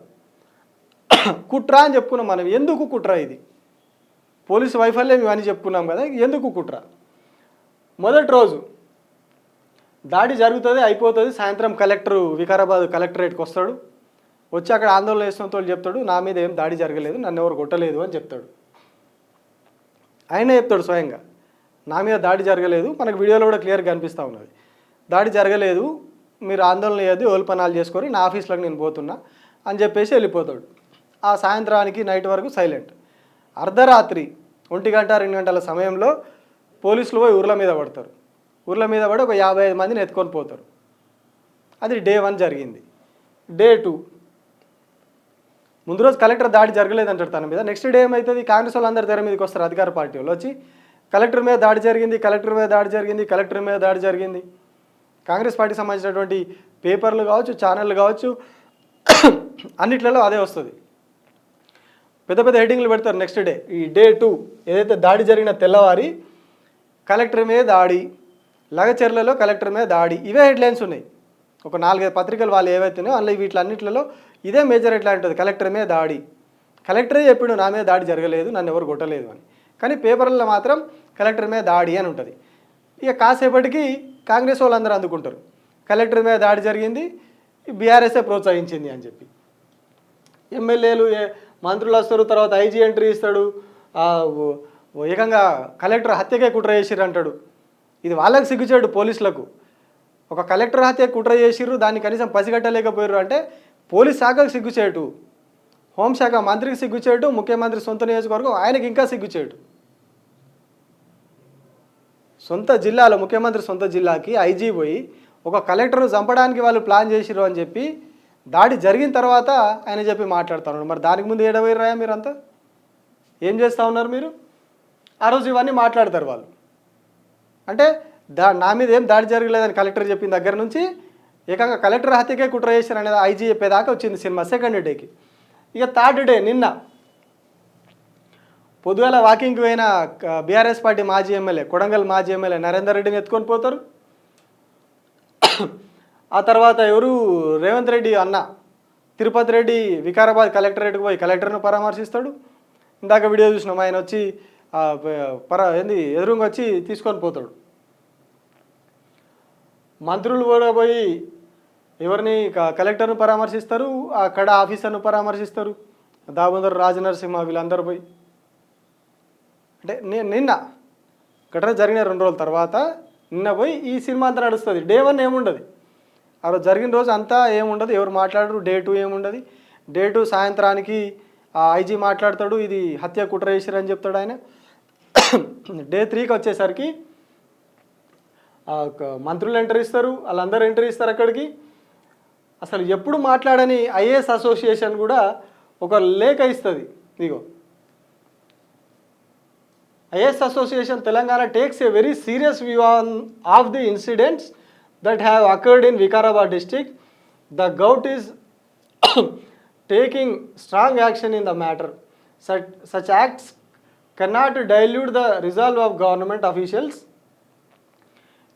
కుట్ర అని చెప్పుకున్నాం మనం. ఎందుకు కుట్ర ఇది? పోలీసు వైఫల్యం ఇవన్నీ చెప్పుకున్నాం కదా, ఎందుకు కుట్ర? మొదటి రోజు దాడి జరుగుతుంది, అయిపోతుంది. సాయంత్రం వికారాబాద్ కలెక్టరేట్కి వస్తాడు. వచ్చి అక్కడ ఆందోళన చేస్తున్న వాళ్ళు చెప్తాడు, నా మీద ఏం దాడి జరగలేదు, నన్ను ఎవరు కొట్టలేదు అని చెప్తాడు. ఆయనే చెప్తాడు స్వయంగా, నా మీద దాడి జరగలేదు. మనకు వీడియోలో కూడా క్లియర్గా కనిపిస్తూ ఉన్నది. దాడి జరగలేదు, మీరు ఆందోళన చేయద్దు, ఓల్పనాలు చేసుకొని నా ఆఫీస్లోకి నేను పోతున్నా అని చెప్పేసి వెళ్ళిపోతాడు. ఆ సాయంత్రానికి నైట్ వరకు సైలెంట్. అర్ధరాత్రి 1 గంట 2 గంటల సమయంలో పోలీసులు పోయి ఊర్ల మీద పడతారు. ఊర్ల మీద పడి ఒక 55 మందిని ఎత్తుకొని పోతారు. అది డే 1 జరిగింది. డే 2 ముందు రోజు కలెక్టర్ దాడి జరగలేదు అంటాడు తన మీద. నెక్స్ట్ డే ఏమవుతుంది? కాంగ్రెస్ వాళ్ళు అందరు తెర మీదకి వస్తారు. అధికార పార్టీ వాళ్ళు వచ్చి కలెక్టర్ మీద దాడి జరిగింది, కలెక్టర్ మీద దాడి జరిగింది, కలెక్టర్ మీద దాడి జరిగింది. కాంగ్రెస్ పార్టీకి సంబంధించినటువంటి పేపర్లు కావచ్చు, ఛానళ్ళు కావచ్చు, అన్నిట్లలో అదే వస్తుంది. పెద్ద పెద్ద హెడ్డింగ్లు పెడతారు. నెక్స్ట్ డే, ఈ డే 2 ఏదైతే దాడి జరిగిన తెల్లవారి కలెక్టర్ మీద దాడి, లగచెర్లలో కలెక్టర్ మీద దాడి, ఇవే హెడ్లైన్స్ ఉన్నాయి. ఒక 4-5 పత్రికలు వాళ్ళు ఏవైతున్నాయో అందులో వీటిలన్నింటిలో ఇదే మేజర్ హెడ్లైన్ ఉంటుంది, కలెక్టర్ మీద దాడి. కలెక్టరే చెప్పిండు నా మీద దాడి జరగలేదు, నన్ను ఎవరు కొట్టలేదు అని. కానీ పేపర్లలో మాత్రం కలెక్టర్ మీద దాడి అని ఉంటుంది. ఇక కాసేపటికి కాంగ్రెస్ వాళ్ళందరూ అందుకుంటారు, కలెక్టర్ మీద దాడి జరిగింది, బీఆర్ఎస్ఏ ప్రోత్సహించింది అని చెప్పి. ఎమ్మెల్యేలు మంత్రులు వస్తారు, తర్వాత ఐజీ ఎంట్రీ ఇస్తాడు, ఏకంగా కలెక్టర్ హత్యకే కుట్ర చేసిర్రు అంటాడు. ఇది వాళ్ళకి సిగ్గుచేడు పోలీసులకు. ఒక కలెక్టర్ హత్య కుట్ర చేసిర్రు, దాన్ని కనీసం పసిగట్టలేకపోయారు అంటే పోలీస్ శాఖకు సిగ్గుచేటు, హోంశాఖ మంత్రికి సిగ్గుచేటు, ముఖ్యమంత్రి సొంత నియోజకవర్గం ఆయనకి ఇంకా సిగ్గుచేటు. సొంత జిల్లాలో ముఖ్యమంత్రి సొంత జిల్లాకి ఐజీ పోయి ఒక కలెక్టర్ను చంపడానికి వాళ్ళు ప్లాన్ చేసిర్రు అని చెప్పి దాడి జరిగిన తర్వాత ఆయన చెప్పి మాట్లాడుతున్నారు. మరి దానికి ముందు ఏడవైరాయా మీరంతా? ఏం చేస్తూ ఉన్నారు మీరు? ఆ రోజు ఇవన్నీ మాట్లాడతారు వాళ్ళు. అంటే నా మీద ఏం దాడి జరగలేదని కలెక్టర్ చెప్పిన దగ్గర నుంచి ఏకంగా కలెక్టర్ హత్యకే కుట్ర చేశారు అనేది ఐజీ చెప్పేదాకా వచ్చింది సినిమా సెకండ్ డేకి. ఇక థర్డ్ డే నిన్న పొద్దుగాల వాకింగ్కి పోయిన బీఆర్ఎస్ పార్టీ మాజీ ఎమ్మెల్యే, కొడంగల్ మాజీ ఎమ్మెల్యే నరేందర్ రెడ్డిని ఎత్తుకొని పోతారు. ఆ తర్వాత ఎవరు, రేవంత్ రెడ్డి అన్న తిరుపతి రెడ్డి వికారాబాద్ కలెక్టరేట్కి పోయి కలెక్టర్ను పరామర్శిస్తాడు. ఇందాక వీడియో చూసినాం, ఆయన వచ్చి ఎదురుగా వచ్చి తీసుకొని పోతాడు. మంత్రులు కూడా పోయి ఎవరిని కలెక్టర్ను పరామర్శిస్తారు, అక్కడ ఆఫీసర్ను పరామర్శిస్తారు, దామోదర్ రాజనరసింహ వీళ్ళందరూ పోయి. అంటే నిన్న ఘటన జరిగిన 2 రోజుల తర్వాత నిన్న పోయి ఈ సినిమా అంతా నడుస్తుంది. డే 1 ఏముండదు, ఆ రోజు జరిగిన రోజు అంతా ఏముండదు, ఎవరు మాట్లాడరు. డే 2 ఏముండదు. డే 2 సాయంత్రానికి ఐజీ మాట్లాడతాడు, ఇది హత్య కుట్ర చేసిరని చెప్తాడు ఆయన. డే 3కి వచ్చేసరికి మంత్రులు ఎంటర్ ఇస్తారు, వాళ్ళందరూ ఎంటర్ ఇస్తారు అక్కడికి. అసలు ఎప్పుడు మాట్లాడని ఐఏఎస్ అసోసియేషన్ కూడా ఒక లేఖ ఇస్తుంది. ఇదిగో, IAS association Telangana takes a very serious view of the incidents that have occurred in Vikarabad district. The GOAT is taking strong action in the matter. Such acts cannot dilute the resolve of government officials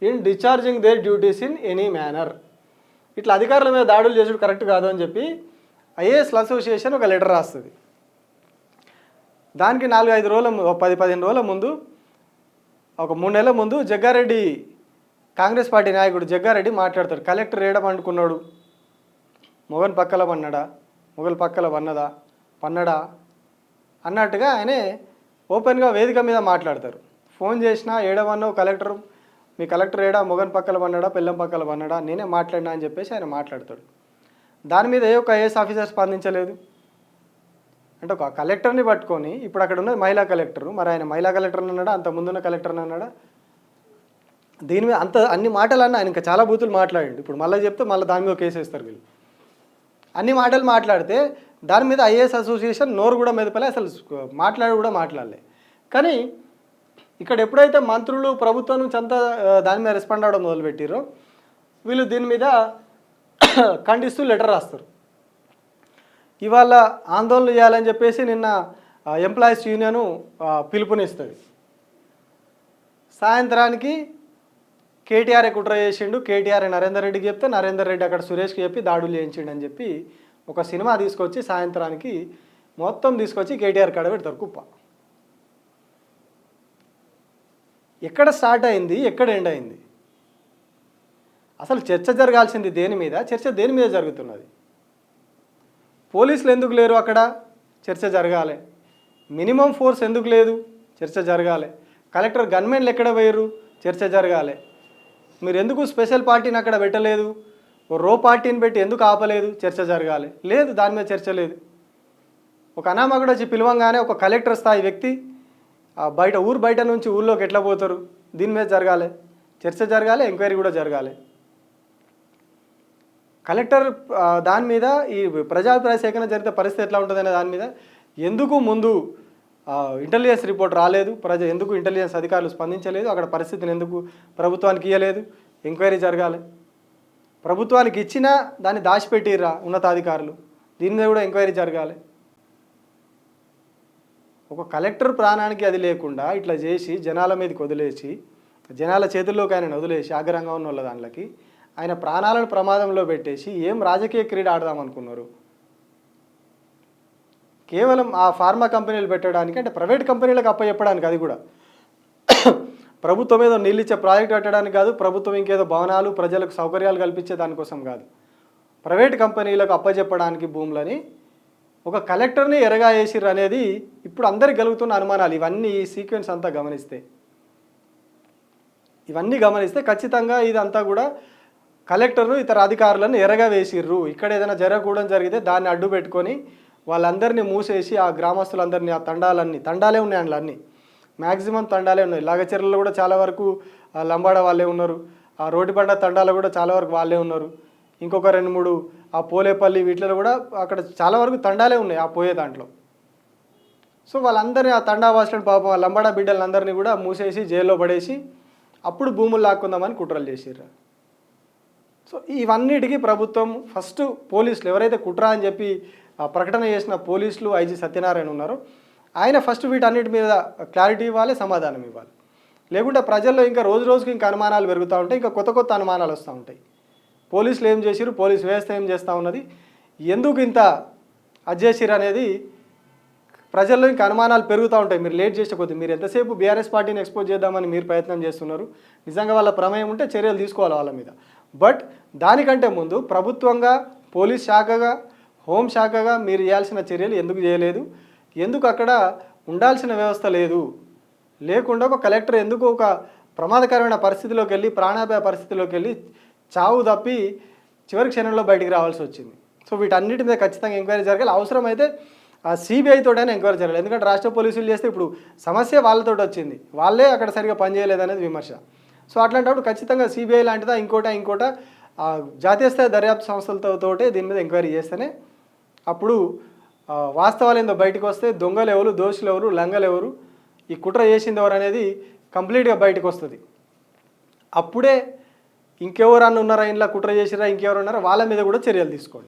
in discharging their duties in any manner. ఇట్లా అధికారుల మీద దాడులు చేసుడు correct కాదు అని చెప్పి IAS association ఒక letter రాస్తుంది. దానికి 4-5 రోజుల 10-15 రోజుల ముందు, ఒక 3 నెలల ముందు జగ్గారెడ్డి, కాంగ్రెస్ పార్టీ నాయకుడు జగ్గారెడ్డి మాట్లాడతాడు. కలెక్టర్ ఏడమనుకున్నాడు, మొగన్ పక్కల పన్నడా, మొగలు పక్కల పన్నడా అన్నట్టుగా ఆయనే ఓపెన్గా వేదిక మీద మాట్లాడతారు. ఫోన్ చేసినా ఏడమన్నావు కలెక్టర్, మీ కలెక్టర్ ఏడా, మొగన్ పక్కల పన్నడా, పిల్లం పక్కల పన్నడా, నేనే మాట్లాడినా అని చెప్పేసి ఆయన మాట్లాడతాడు. దాని మీద ఏ ఒక్క ఐఏఎస్ ఆఫీసర్ స్పందించలేదు. అంటే ఒక కలెక్టర్ని పట్టుకొని, ఇప్పుడు అక్కడ ఉన్నది మహిళా కలెక్టరు, మరి ఆయన మహిళా కలెక్టర్ అన్నాడా, అంత ముందున్న కలెక్టర్ అన్నాడా? దీని మీద అన్ని మాటలు అన్న ఆయన ఇంకా చాలా బూతులు మాట్లాడండి. ఇప్పుడు మళ్ళీ చెప్తే మళ్ళీ దాని మీద కేసు వేస్తారు వీళ్ళు. అన్ని మాటలు మాట్లాడితే దాని మీద ఐఏఎస్ అసోసియేషన్ నోరు కూడా మెదపలే, అసలు మాట్లాడలే. కానీ ఇక్కడ ఎప్పుడైతే మంత్రులు ప్రభుత్వం నుంచి అంతా దాని మీద రెస్పాండ్ అవ్వడం మొదలుపెట్టిరో వీళ్ళు దీని మీద ఖండిస్తూ లెటర్ రాస్తారు. ఇవాళ ఆందోళన చేయాలని చెప్పేసి నిన్న ఎంప్లాయీస్ యూనియను పిలుపునిస్తుంది. సాయంత్రానికి కేటీఆర్ కుట్ర చేసిండు, కేటీఆర్ నరేందర్ రెడ్డికి చెప్తే నరేందర్ రెడ్డి అక్కడ సురేష్కి చెప్పి దాడులు చేయించిండు అని చెప్పి ఒక సినిమా తీసుకొచ్చి సాయంత్రానికి మొత్తం తీసుకొచ్చి కేటీఆర్ కాడ పెడతారు కుప్ప. ఎక్కడ స్టార్ట్ అయింది, ఎక్కడ ఎండ్ అయింది? అసలు చర్చ జరగాల్సింది దేని మీద? చర్చ దేని మీద జరుగుతున్నది? పోలీసులు ఎందుకు లేరు అక్కడ? చర్చ జరగాలి. మినిమం ఫోర్స్ ఎందుకు లేదు? చర్చ జరగాలి. కలెక్టర్ గన్మెన్లు ఎక్కడ పోయారు? చర్చ జరగాలి. మీరు ఎందుకు స్పెషల్ పార్టీని అక్కడ పెట్టలేదు? రో పార్టీని పెట్టి ఎందుకు ఆపలేదు? చర్చ జరగాలి. లేదు, దాని మీద చర్చ లేదు. ఒక అనామకుడు వచ్చి పిలవంగానే ఒక కలెక్టర్ స్థాయి వ్యక్తి ఊరు బయట నుంచి ఊళ్ళోకి ఎట్లా పోతారు? దీని మీద జరగాలి, చర్చ జరగాలి, ఎంక్వైరీ కూడా జరగాలి. కలెక్టర్ దాని మీద ఈ ప్రజాభిప్రాయ సేకరణ జరిగితే పరిస్థితి ఎట్లా ఉంటుందనే దాని మీద ఎందుకు ముందు ఇంటెలిజెన్స్ రిపోర్ట్ రాలేదు? ఎందుకు ఇంటెలిజెన్స్ అధికారులు స్పందించలేదు? అక్కడ పరిస్థితిని ఎందుకు ప్రభుత్వానికి ఇవ్వలేదు? ఎంక్వైరీ జరగాలి. ప్రభుత్వానికి ఇచ్చినా దాన్ని దాచిపెట్టిర్రా ఉన్నతాధికారులు? దీని మీద కూడా ఎంక్వైరీ జరగాలి. ఒక కలెక్టర్ ప్రాణానికి అది లేకుండా ఇట్లా చేసి జనాల మీదకి వదిలేసి, జనాల చేతుల్లోకి ఆయన వదిలేసి ఆగ్రహంగా ఉన్న వాళ్ళ దాంట్లోకి ఆయన ప్రాణాలను ప్రమాదంలో పెట్టేసి ఏం రాజకీయ క్రీడ ఆడదామనుకున్నారు? కేవలం ఆ ఫార్మా కంపెనీలు పెట్టడానికి, అంటే ప్రైవేట్ కంపెనీలకు అప్పచెప్పడానికి, అది కూడా ప్రభుత్వం ఏదో నీళ్ళు ఇచ్చే ప్రాజెక్ట్ పెట్టడానికి కాదు, ప్రభుత్వం ఇంకేదో భవనాలు ప్రజలకు సౌకర్యాలు కల్పించే దానికోసం కాదు, ప్రైవేట్ కంపెనీలకు అప్పచెప్పడానికి భూములని ఒక కలెక్టర్ని ఎరగా వేసిర్రు అనేది ఇప్పుడు అందరికి కలుగుతున్న అనుమానాలు. ఇవన్నీ ఈ సీక్వెన్స్ అంతా గమనిస్తే ఖచ్చితంగా ఇదంతా కూడా కలెక్టర్ను ఇతర అధికారులను ఎరగా వేసిర్రు. ఇక్కడ ఏదైనా జరగకూడదు జరిగితే దాన్ని అడ్డు పెట్టుకొని వాళ్ళందరినీ మూసేసి ఆ గ్రామస్తులందరినీ, ఆ తండాలే ఉన్నాయి అందులో, అన్నీ మ్యాక్సిమం తండాలే ఉన్నాయి. లాగచెర్లలో కూడా చాలా వరకు లంబాడ వాళ్ళే ఉన్నారు, ఆ రోడ్డుబండ తండాలు కూడా చాలా వరకు వాళ్ళే ఉన్నారు. ఇంకొక 2-3 ఆ పోలేపల్లి వీటిలో కూడా అక్కడ చాలా వరకు తండాలే ఉన్నాయి ఆ పోయే దాంట్లో. సో వాళ్ళందరినీ ఆ తండావాసులను పాపం ఆ లంబాడ బిడ్డలందరినీ కూడా మూసేసి జైల్లో పడేసి అప్పుడు భూములు లాక్కుందామని కుట్రలు చేసిర్రు. సో ఇవన్నిటికీ ప్రభుత్వం ఫస్ట్ పోలీసులు ఎవరైతే కుట్ర అని చెప్పి ప్రకటన చేసిన పోలీసులు ఐజీ సత్యనారాయణ ఉన్నారో ఆయన ఫస్ట్ వీటన్నిటి మీద క్లారిటీ ఇవ్వాలి, సమాధానం ఇవ్వాలి. లేకుంటే ప్రజల్లో ఇంకా రోజు రోజుకి ఇంకా అనుమానాలు పెరుగుతూ ఉంటాయి, ఇంకా కొత్త అనుమానాలు వస్తూ ఉంటాయి. పోలీసులు ఏం చేసిరు, పోలీసు వ్యవస్థ ఏం చేస్తూ ఉన్నది, ఎందుకు ఇంత చేసిరు అనేది ప్రజల్లో ఇంకా అనుమానాలు పెరుగుతూ ఉంటాయి. మీరు లేట్ చేసే కొద్దీ మీరు ఎంతసేపు బీఆర్ఎస్ పార్టీని ఎక్స్పోజ్ చేద్దామని మీరు ప్రయత్నం చేస్తున్నారు. నిజంగా వాళ్ళ ప్రమేయం ఉంటే చర్యలు తీసుకోవాలి వాళ్ళ మీద. బట్ దానికంటే ముందు ప్రభుత్వంగా, పోలీస్ శాఖగా, హోంశాఖగా మీరు చేయాల్సిన చర్యలు ఎందుకు చేయలేదు? ఎందుకు అక్కడ ఉండాల్సిన వ్యవస్థ లేకుండా ఒక కలెక్టర్ ఎందుకు ఒక ప్రమాదకరమైన పరిస్థితిలోకి వెళ్ళి, ప్రాణాపాయ పరిస్థితిలోకి వెళ్ళి చావు తప్పి చివరి క్షణంలో బయటికి రావాల్సి వచ్చింది? సో వీటన్నిటి మీద ఖచ్చితంగా ఎంక్వైరీ జరగాలి. అవసరమైతే సిబిఐ తోటైనా ఎంక్వైరీ జరగాలి. ఎందుకంటే రాష్ట్ర పోలీసులు చేస్తే ఇప్పుడు సమస్య వాళ్ళతో వచ్చింది, వాళ్ళే అక్కడ సరిగా పనిచేయలేదనేది విమర్శ. సో అట్లాంటప్పుడు ఖచ్చితంగా సిబిఐ లాంటిదా ఇంకోట జాతీయ స్థాయి దర్యాప్తు సంస్థలతోటే దీని మీద ఎంక్వైరీ చేస్తేనే అప్పుడు వాస్తవాలు ఏందో బయటకు వస్తే, దొంగలు ఎవరు, దోషులు ఎవరు, లంగలు ఎవరు, ఈ కుట్ర చేసింది ఎవరు అనేది కంప్లీట్గా బయటకు వస్తుంది. అప్పుడే ఇంకెవరన్నా ఉన్నారా, ఇంట్లో కుట్ర చేసిరా, ఇంకెవరు ఉన్నారా వాళ్ళ మీద కూడా చర్యలు తీసుకోండి.